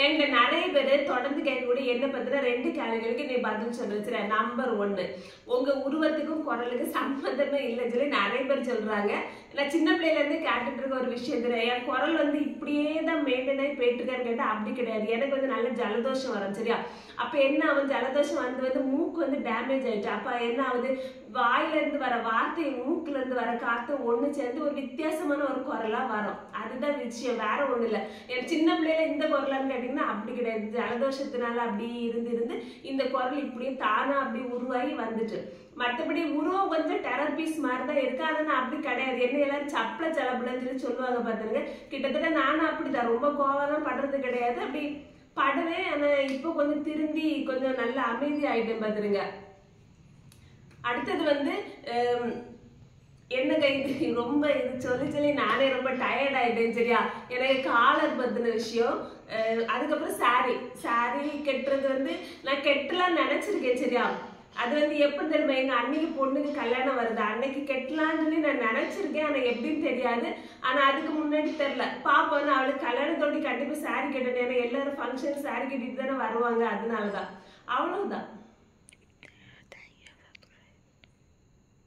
என்கிட்ட நிறைய பேர் தொடர்ந்து கேட்கக்கூடிய என்ன பத்தின 2 கேள்விகளுக்கு நீ பதில் சொல்லுச்சு. நம்பர் 1, உங்க உருவத்துக்கும் குரலுக்கும் சம்பந்தமே இல்லைன்னு சொல்லி நிறைய பேர் சொல்றாங்க. நான் சின்ன பிள்ளையில இருந்து கேட்டுட்டு இருக்க ஒரு விஷயம் தெரியும், என் குரல் வந்து இப்படியே தான் மெயின்டைன் ஆகி போயிட்டு இருக்கான்னு கேட்டா அப்படி கிடையாது. எனக்கு வந்து நல்ல ஜலதோஷம் வரும் சரியா. அப்ப என்ன ஆகும், ஜலதோஷம் வந்து மூக்கு வந்து டேமேஜ் ஆயிடுச்சு. அப்ப என்ன ஆகுது, வாயில இருந்து வர வார்த்தை மூக்குல இருந்து வர காத்து ஒண்ணு சேர்ந்து ஒரு வித்தியாசமான ஒரு குரலா வரும். அதுதான் விஷயம், வேற ஒண்ணு இல்ல. என் சின்ன பிள்ளையில இந்த குரலான்னு கேட்டீங்கன்னா அப்படி கிடையாது. ஜலதோஷத்தினால அப்படி இருந்து இந்த குரல் இப்படியே தானா அப்படி உருவாகி வந்துட்டு. மற்றபடி உருவம் கொஞ்சம் டெரர் பீஸ் மாதிரி தான் இருக்கு. ஆனா நான் அப்படி கிடையாது. என்ன எல்லாரும் சப்பள சலப்பலன்னு சொல்லி சொல்லுவாங்க பாத்துருங்க. கிட்டத்தட்ட நானும் அப்படிதான், ரொம்ப கோவம் படுறது கிடையாது, அப்படி படுவேன். ஆனா இப்போ கொஞ்சம் திருந்தி கொஞ்சம் நல்ல அமைதி ஆயிட்டேன் பாத்துருங்க. அடுத்தது வந்து என்னங்க இது ரொம்ப இது சொல்லி நானே ரொம்ப டயர்ட் ஆயிட்டேன் சரியா. எனக்கு காலர் பத்தின விஷயம். அதுக்கப்புறம் சாரி கெட்டுறது வந்து நான் கெட்டலாம் நினைச்சிருக்கேன் சரியா. அது வந்து எப்படி தெரியுமா, எங்க அன்னைக்கு பொண்ணுக்கு கல்யாணம் வருது, அன்னைக்கு கெட்டலான்னு சொல்லி நான் நினைச்சிருக்கேன். ஆனா எப்படின்னு தெரியாது. ஆனா அதுக்கு முன்னாடி தெரியல பாப்போன்னு அவளுக்கு கல்யாணத்தோட்டி கண்டிப்பா சாரி கட்டணும். ஏன்னா எல்லாரும் ஃபங்க்ஷன் சாரி கட்டிட்டு தானே வருவாங்க, அதனாலதான். அவ்வளவுதான்.